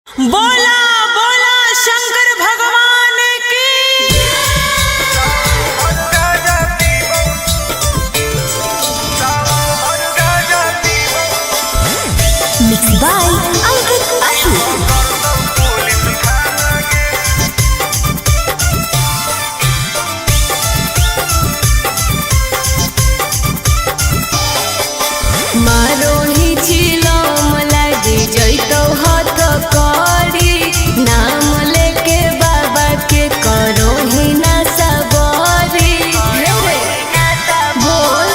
बोला बोला शंकर भगवान की। Mix by Ankit Ashu. मारो ही छिलो मला दे जइतो हाथ करी नाम लेके बाबा के करो ही ना सबरी बोल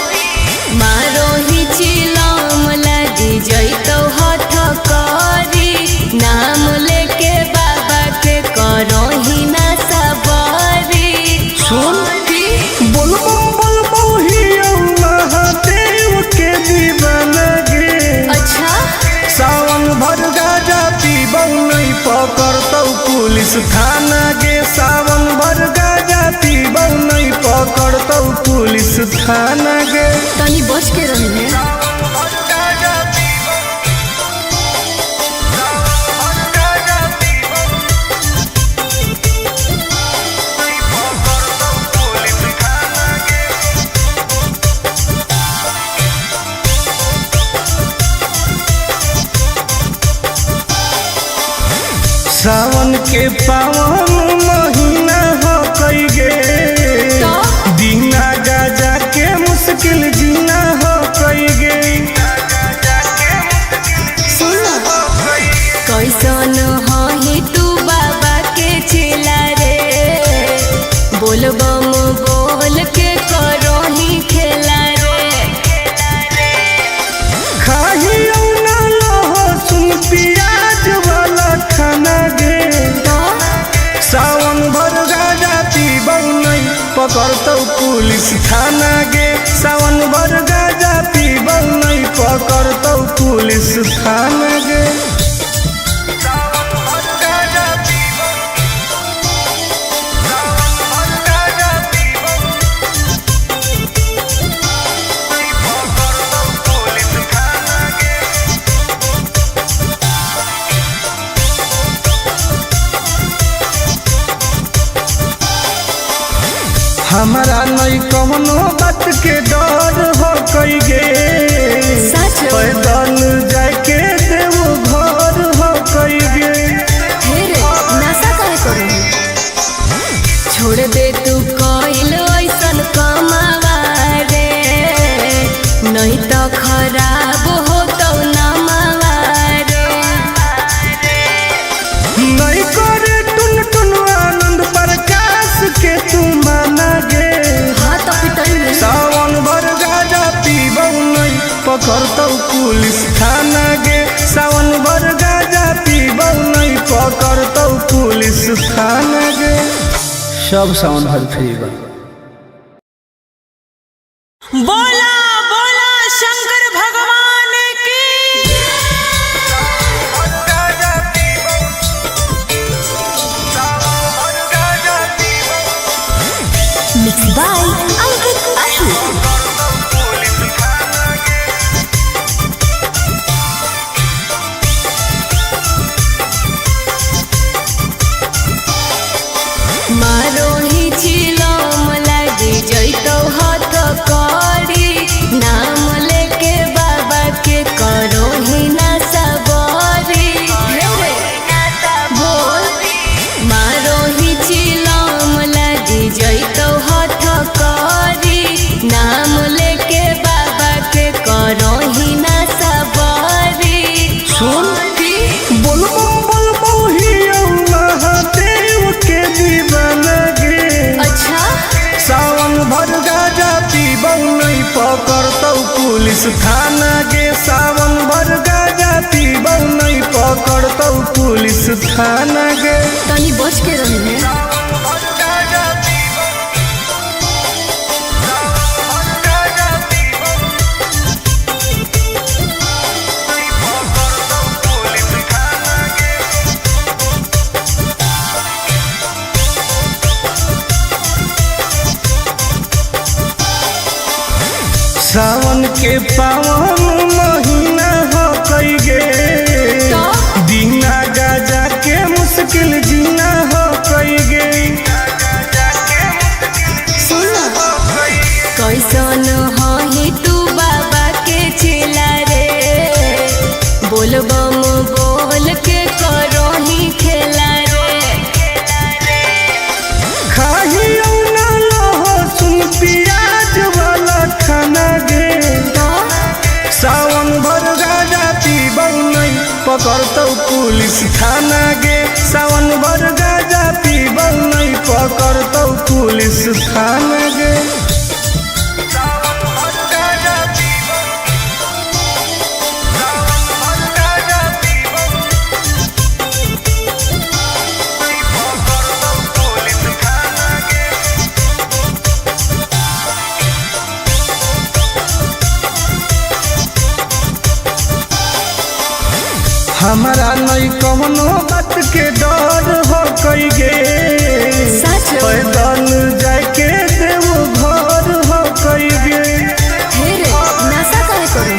मारो ही छिलो मला दे जइतो हाथ करी नाम लेके बाबा के करो ही ना सबरी सुन बोल ही महादेव के दीवाना गे। अच्छा सावन भर गाजा पीबौ नहीं पकड़तौ पुलिस थाना गे। सावन भर गाजा पीबौ नहीं पकड़तौ पुलिस थाना गे। तनी बच के रही है। सावन के पावन महीना हो कई गे बिना गाजा के मुश्किल जीना हो कई गे। कैसन ही तू बाबा के चेला रे बोल बम बोल के करो ही खेला रे खाही ना लहसुन प्याज वाला खाना गे। सावन भर गाजा पीबौ नहीं पकड़तौ पुलिस थाना गे। सावन भर गाजा पीबौ नहीं पकड़तौ पुलिस थाना गे। हमारा नहीं कवनो बात के डर हो कई गे। सच पैदल जाके देव घर हो कई गे। हेरे नशा काहे करो छोड़ दे तू कइल ऐसन कमावा रे नहीं तो खराब हो तो नमावा रे नहीं करे टुन टुन आनंद प्रकाश के तू माना गे। हाँ तो पिटाई सावन भर गाजा पीबौ नहीं पकड़तौ पुलिस थाना गे। सावन भर गाजा पीबौ नहीं पकड़तौ पुलिस थाना गे। सब सावन भर फ्री बा। बोला बोला शंकर भगवान की। Mix by Ankit Ashu. मारो ही छिलो मला दे जइतो हाथ करी नाम लेके बाबा के करो ही ना सबरी बोल मारो ही छिलो मला दे जइतो हाथ करी नाम लेके बाबा के करो ही ना सबरी सुन बोल ही महादेव के दीवाना गे। अच्छा सावन भर गाजा पीबौ नहीं पकड़तौ पुलिस थाना गे। सावन भर गाजा पीबौ नहीं पकड़तौ पुलिस थाना गे। तनी बच के रही है। सावन के पावन महीना हो कई गे बिना गाजा बम बोल के करोही खेला रे। खाहियो ना लहसुन प्याज वाला खाना गे, सावन भर गाजा पीबौ नहीं पकड़तौ पुलिस थाना गे। सावन भर गाजा पीबौ नहीं पकड़तौ पुलिस थाना गे। हमारा नहीं कवनो बात के डर हो कई गे, पैदल जाके देव घर हो कई गे। नशा करे करो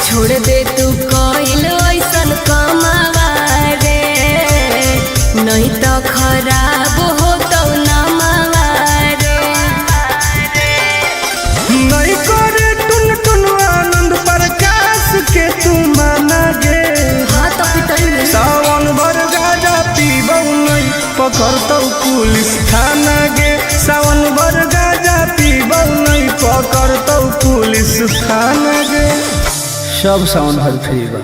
छोड़ दे तू कइल ऐसन कमावा रे, नहीं तो खराब हो तो नमावा रे। नहीं करे टुन टुन आनंद प्रकाश के तू माना गे। हाँ तो पिटल सावन भर गाजा पीबौ नहीं पकड़तौ पुलिस थाना गे। सावन भर गाजा पीबौ नहीं पकड़तौ पुलिस थाना गे। सब सावन भर फ्री बा।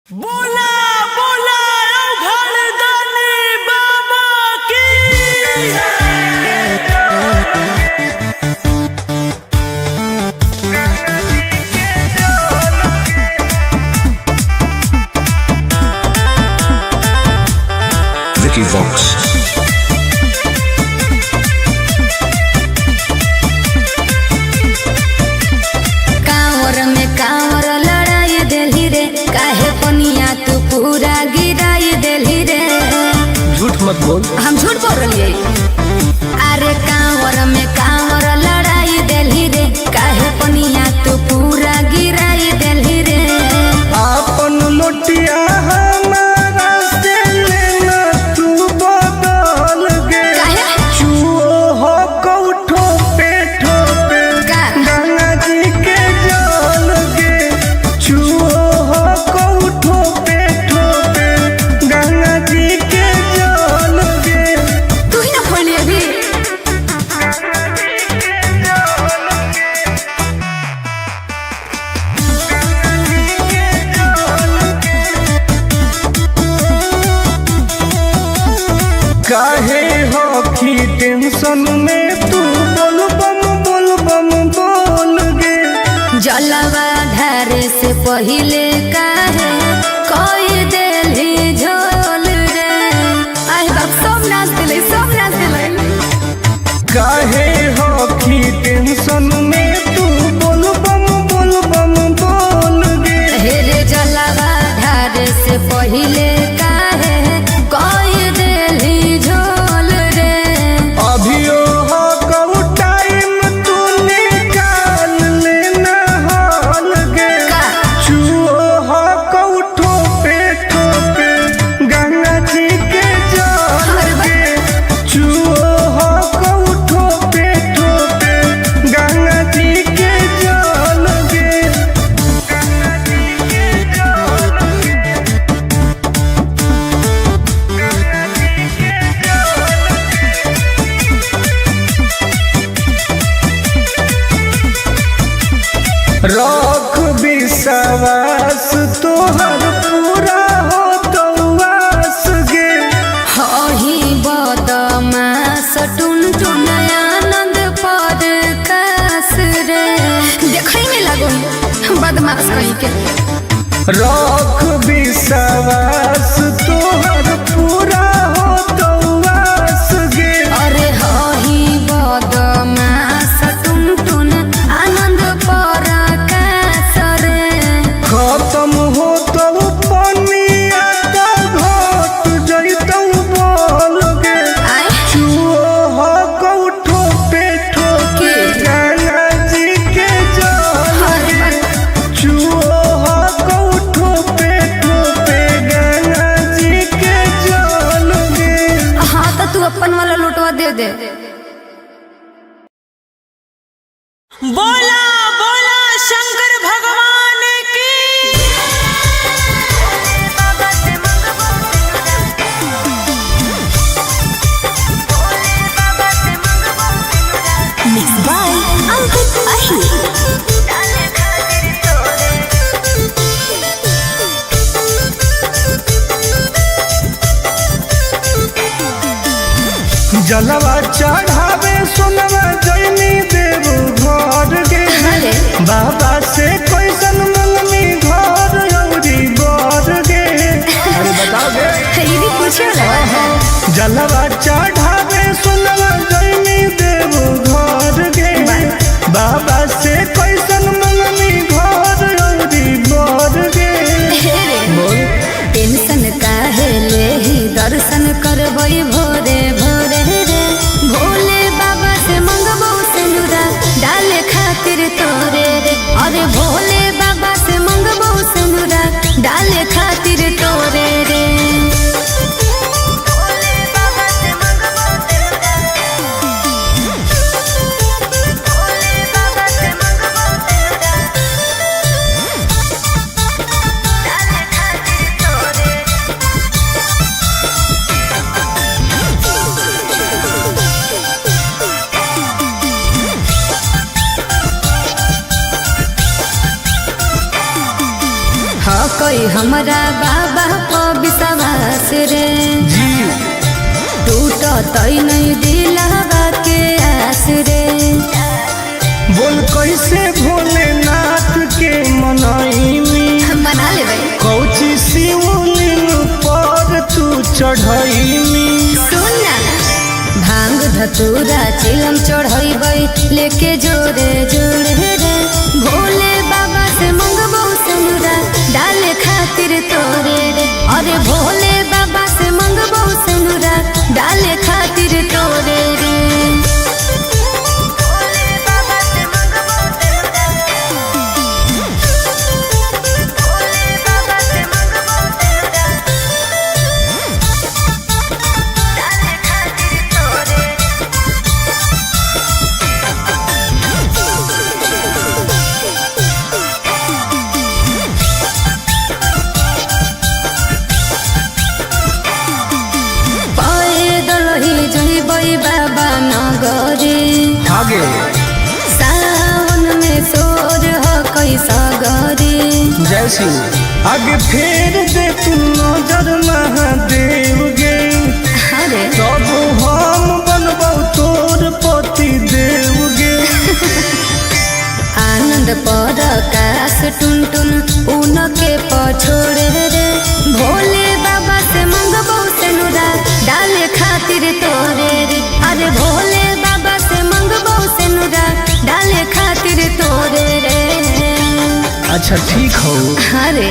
बोला बोला घरदानी बाबा की। Vicky Vox. कांवर में कांवर लड़ाई देली रे, काहे पनिया तू पूरा गिराई देली रे। झूठ मत बोल। हम झूठ बोल रही अरे कांवर में कांवर लड़ाई देली रे, काहे पनिया तू पूरा गिराई देली रे। आपन लोटिया हमारा से लेना तू बदल गे। काहे? चुओ हो कौठो पे ठोपे का? गंगा जी के जल गे। चुओ हो कौठो पे ठोपे गंगा जी के जल गे। तू ही ना खोली अभी। काहे हो की टेंशन में तू बोल बम बोल गे। जलवा ढारे से पहिले काहे कोई देली झोल रे। आई बाप सब नाच दिले सब नाच दिले। काहे हो की टेंशन में तू बोल बम बोल गे। हेरे जलवा ढारे से पहिले काहे कोई देली झोल रे। अभियो हो कऊ टाइम तू निकाल लेना हाल गे। का? चुओ हो कऊ ठोपे ठोपे गंगा जी के जल गे। चुओ हो कऊ ठोपे ठोपे गंगा जी के जल गे। रख विश्वास तोहर पूरा हो तो वास गे। हही बदमास टुन टुन आनंद पद कास रे। देखै में लागो बदमाश कहीं के। रख विश्वास तोहर पूरा हो तो वास गे। अरे हही बदमास टुन टुन आनंद पर कास रे। खत्म हो तो पनिया तो घट जैतौ बोल गे। आय चुओ हो कौठो पे ठोके गंगा जी के जल गे। चुओ हो कौठो पे ठोके गंगा जी के जलवा चढ़ावे सोनवा जैनी देव घर गे अरे बाबा से कैसन मंगनी घर औरी बर गे। अरे बताओ गे ये भी पूछो ना। जलवा चढ़ावे सोनवा जैनी देव घर गे बाबा से कैसन मंगनी घर औरी बर गे। टेंशन काहे ले ही दर्शन करबई भोरे भोरे रे भोले बाबा से मंगबो सिंदूरा डाले खातिर तोरे रे। अरे भोले बाबा से मंगबो सिंदूरा डाले खातिर तोरे रे। हाँ कोई हमारा बाबा को विश्वास रे जी टूट तई नहीं दिलावा के आस रे। बोल कैसे भोलेनाथ के मनाईनी मना ले भाई कौची शिवलिंग पर तू चढ़ाईनी। सुन ना भांग धतूरा चिलम चढ़ैबै लेके जोरे जोरे रे भोले बाबा से मंगबो सिंदूरा डाले खातिर तोरे रे। अरे भोले बाबा से मंगबो सिंदूरा डाले खातिर तोरे रे। बाबा नगरे आगे सावन में सोर हो कैसा गरे। जय सिंह आगे फेर दे तू नजर महादेव गे अरे तब हम बनबौ तोर पति देव गे। आनंद पर आकाश टुन टुन उनके पछोड़े रे भोले बाबा से मंगबो सिंदूरा डाले खातिर तोरे रे। अरे भोले बाबा से मंगबो सिंदूरा डाले खातिर तोरे रे। अच्छा ठीक हो। अरे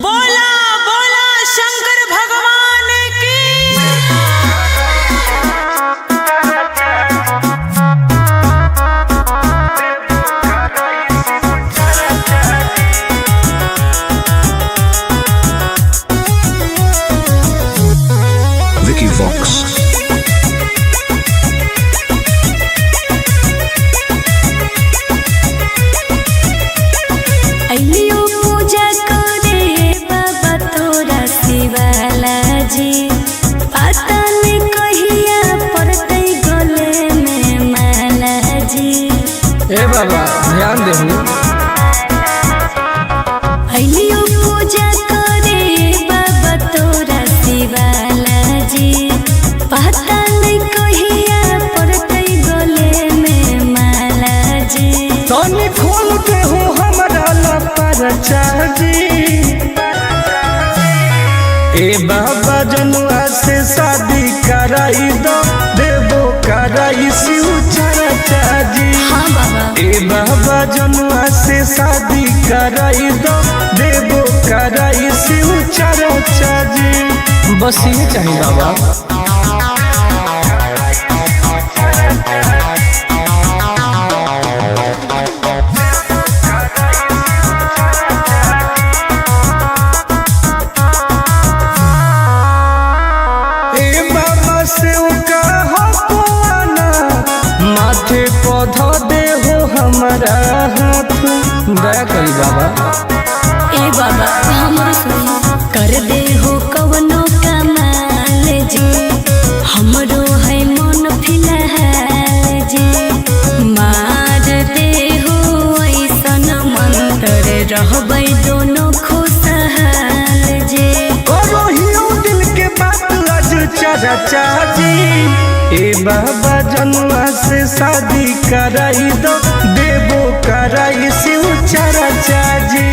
बोला बोला शंकर भगवान की। Vicky Vox. अइलियो पूजा करे बाबा तोरा शिवाला जी पता नहीं कहिया पड़तै गले में माला जी। ए बाबा ध्यान देहु अइलियो पूजा करे बाबा तोरा शिवाला जी पता नहीं कहिया पड़तै गले में माला जी। तनी खोल के हो हमरा लपर चाजी। ए बाबा जनुआ से शादी कराई दो देवो कराई शिव चाची। हाँ बाबा ए बाबा जनुआ से शादी कराई दो देवो कराई शिव चाची। बस ये चाहिए बाबा। माथे पौधा दे हो हमारा हाथ दया करी बाबा। ए बाबा हमरो सुन कर दे हो कवनो कमाल जी हमरो है मन फिलहाल जी मार दे हो ऐसन मंत्र रहबै दोनों खुशहाल जी। करो चाची। ए बाबा जनुआ से शादी कराई दो, देवो कराई शिव चाची।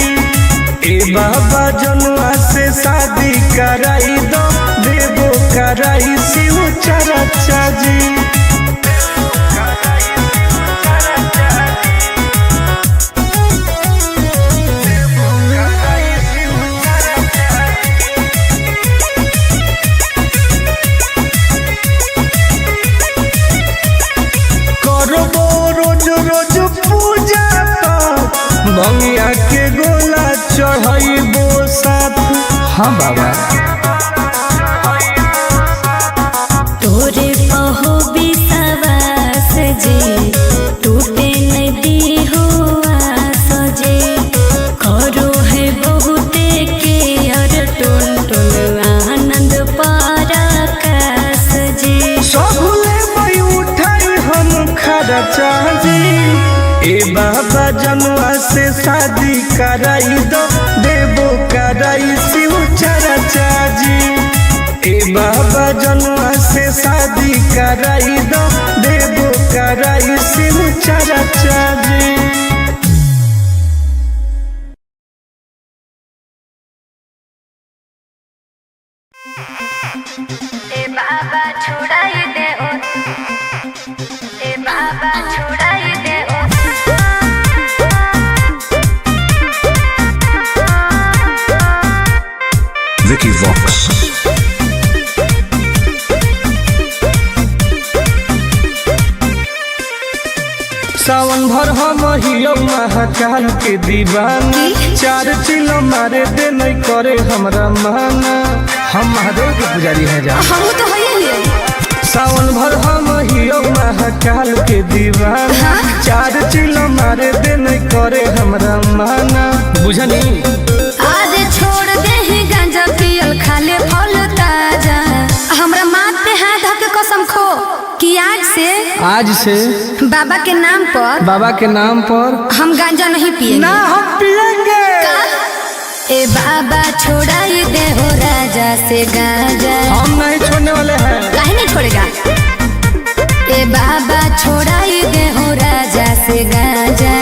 ए बाबा जनुआ से शादी कराई दो, देवो कराई शिव चाची। रोज रोज पूजा पाठ भंगिया के गोला चढ़ाइबो साथ। हाँ बाबा तोरे पहो विश्वास जे टूटे नदी हुआ सजे करो है बहुते के अर टुन टुन आनंद पराकाश जे सबले मई उठाई हम खरा चाची। ए बाबा जनुआ से शादी कराई दो, देवो कराई शिव चाची। ए बाबा जनुआ से शादी कराई दो, देवो कराई शिव चाची। ए बाबा छुड़ाई दे ओ, ए बाबा छुड़ाई दे ओ। Vicky Vox. सावन भर हम हियो महाकाल के दीवाना, 4 चिलो मारे दे नहीं करे हमरा माना। हम महादेव के पुजारी हैं जा। हम तो है सावन भर हम हियो महाकाल के दीवाना, 4 चिलो मारे दे नहीं करे हमरा माना। बुझनी आज छोड़ दे ही गांजा पियल खाले फल ताजा। हमरा माथ पे हाथ धऽ के कसम खो कि आज से बाबा के नाम पर हम गांजा नहीं पिएंगे। ना हम पिएंगे। ए बाबा छोड़ाई दे हो राजा से गांजा। हम नहीं छोड़ने वाले हैं। काहे नहीं छोड़ेगा? ए बाबा छोड़ाई दे हो राजा से गांजा।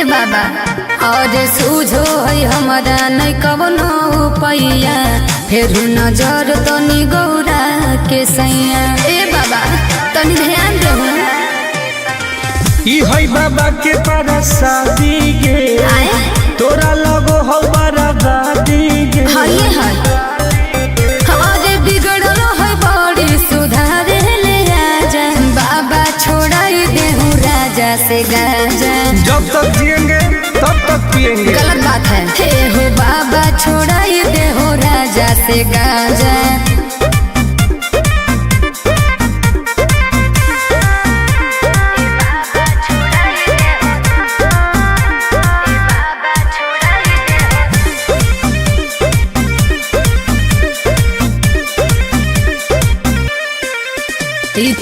बाबा और सूझो है हमारा नहीं कवनो उपाया, फिर नजर तनी गौरा के सैया। ए बाबा तनी ध्यान दे। ई है बाबा के पारा शादी गे, तोरा लगो हो बराबादी गे। हइए है हमारे बिगड़ल है बड़ी सुधारे ले आजा। बाबा छोड़ाई दे हूँ राजा से गांजा। जब तक जिएंगे तब तक पिएंगे। गलत बात है। हे हो बाबा छोड़ाई दे हो राजा से गांजा।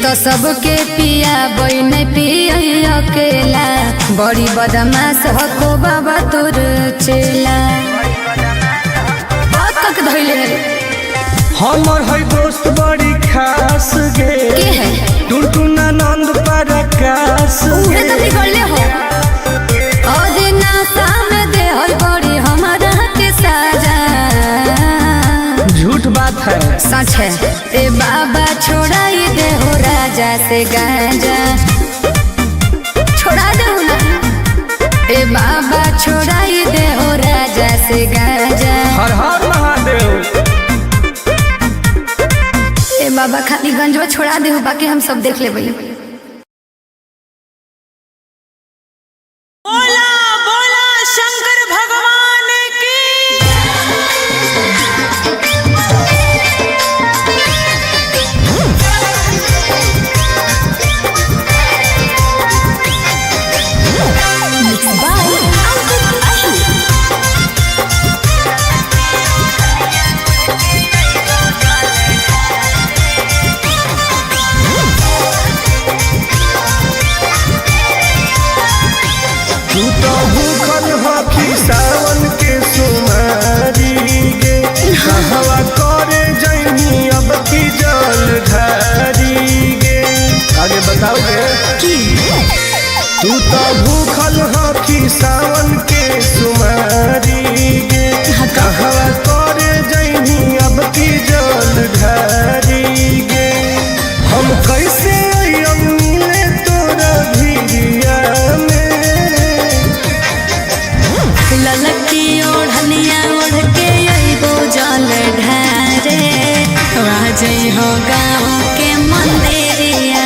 तो सबके पिया बई नहीं पिया अकेला, बड़ी बदमाश हको बाबा तोर चेला। बहुत तक धइले हमर है दोस्त बड़ी खास गे। के है? टुनटुना नंद पराकाश उहे तो बिगड़ले हो। और नासा में दे है बड़ी हमारा के साजा। झूठ बात है। सच है। ए बाबा छोड़ाई दे हो राजा से गांजा। छोड़ा दे ना। ए बाबा छोड़ाई दे हो राजा से गांजा। हर हर महादेव। ए बाबा खाली गंजवा छोड़ा दे, बाकी हम सब देख लेबै। बोला बोला शंकर भगवान की। बताओगे तू तो भूखल हकी सावन के सुमारी गे कहवा करे जइनी अब की जल ढारी गे हम कैसे अइयम मिले तोरा भिरिया में ललकी ओढ़निया ओढ़ के अइबो जल ढारे राजई हो गाँव के मंदिरिया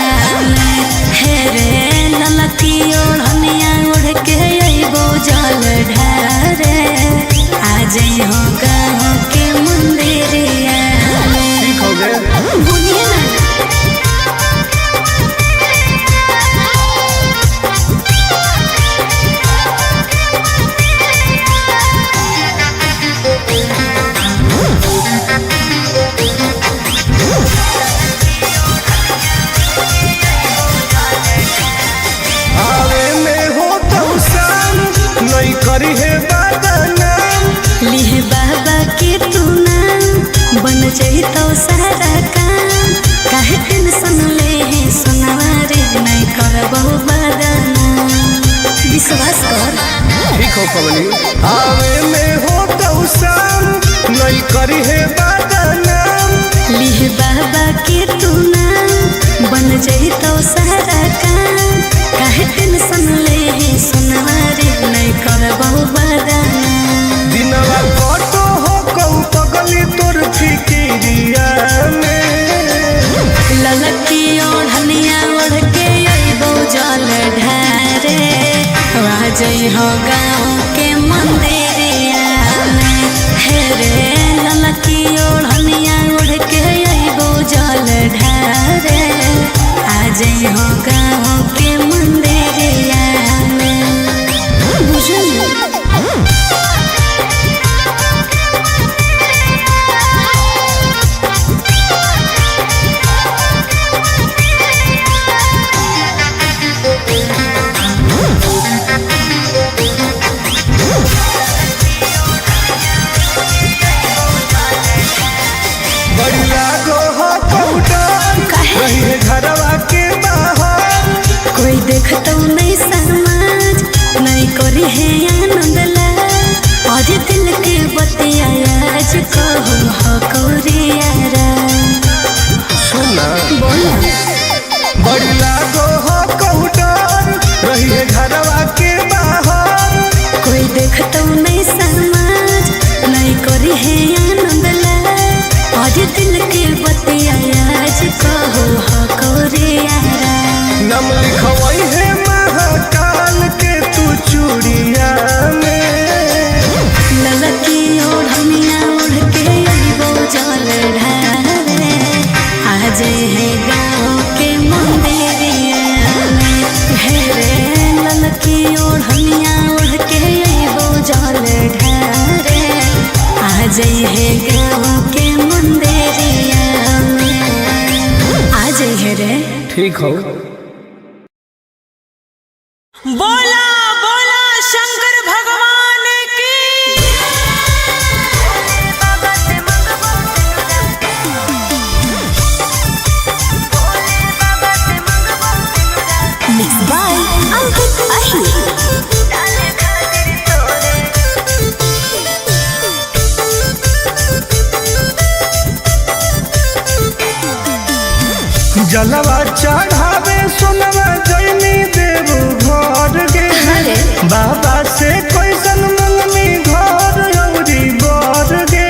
में हे रे ललकी ओढ़निया ओढ़ के अइबो जल ढारे आजई हो गाँव के मंदिरिया में। ठीक हो गए भूलिए ना आवे में हो तो शाम नहीं करी है बदनाम लिहे बाबा के तू नाम बन जाई तो सारा काम काहे टेंशन ले है सुनवा रे नहीं करबो बदनाम विश्वास कर ठीक हो कमली आवे में हो तो शाम नहीं करी है बदनाम लिहे बाबा के तू नाम बन जाई तो सारा काम काहे टेंशन ले है सुनवा रे नहीं करबो बदनाम दिनवा कटो हो कहू पगली तोर फिकिरिया में ललकी ओढ़निया ओढ़ के अइबो जल ढारे राजई हो गाँव के मंदिरिया में हे रे ललकी ओढ़निया ओढ़ के अइबो जल ढारे आजई हो गाँव के मंदिरिया में बुझलिए बड़ी लागो हो कौटन रही है घरवा के बाहर कोई देखतो नहीं समाज नहीं करी है आनंद ला और दिल के बतिया आज कहू हो कोरियारा सुना बोला बड़ी लागो हो कौटन रही है घरवा के बाहर कोई देखतो नहीं समाज नहीं करी है आनंद ला और दिल के बतिया आज कहू हो कोरियारा नम लिखवाई है महाकाल के तू चूड़िया में ललकी ओढ़निया ओढ़ के अइबो जल ढारे आज है गाँव के मंदिरिया में हे रे ललकी ओढ़निया ओढ़ के अइबो जल ढारे आज है गाँव के मंदिरिया में आज है रे ठीक हो बोला बोला शंकर भगवान की Mixed by Ankit Ahi. जलवा चढ़ावे सुनवा जैनी देव घर गे बाबा से कैसन मंगनी घर औरी बर गे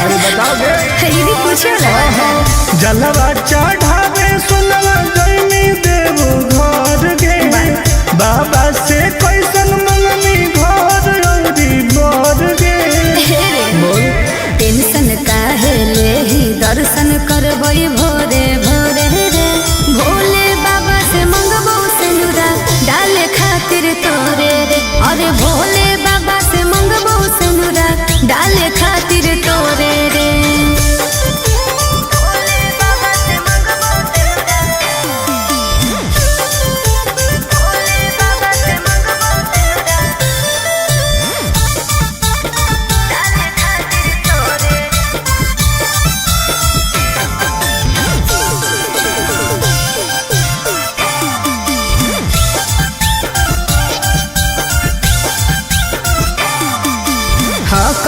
अरे बताओगे ये भी पूछो ना जलवा चढ़ावे सुनवा जैनी देव घर गे बाबा से कैसन मंगनी घर औरी बर गे बोल टेंशन काहे ले ही दर्शन करबै भोरे भोरे रे भोले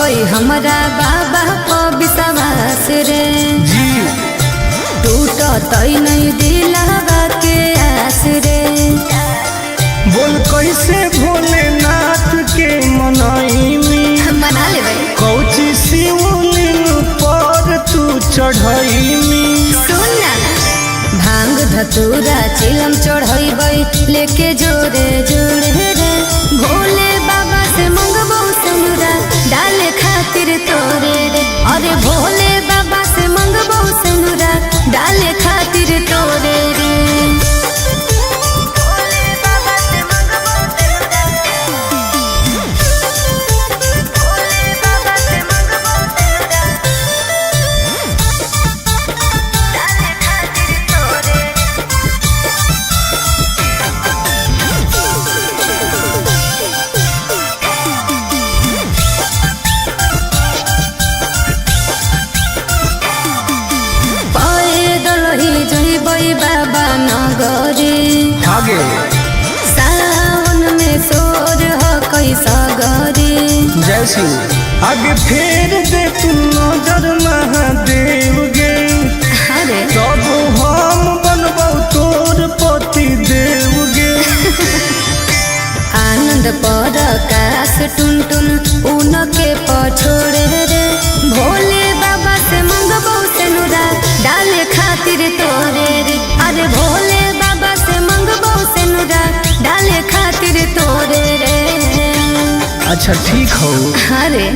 गई हमरा बाबा को विश्वास रे जी टूटत नहीं दिलवा के आस रे। बोल कैसे भोलेनाथ के मनाई मना लेबै कौची शिवलिंग पर तू चढ़ई सुन ना भांग धतूरा चिलम चढ़ैबै लेके जोरे जोरे रे भोले बाबा से मंगबो सनुरा डाले खातिर तोरे रे अरे भोले बाबा से मंगबो सनुरा डाले खातिर तोरे रे। बाबा नगरी आगे सावन में सोर हो कैसा गरी जय सिंह आगे फेर दे तू नजर महादेव गे अरे तब हम बनबौ तोर पति देव गे। आनंद पर काश टुन टुन उनके पछोड़े रे भोले बाबा से मंगबो सेनुरा डाले खातिर तोरे रे अरे भोले बाबा से मंगबो सेनुरा डाले खातिर तोरे रे। अच्छा ठीक हो अरे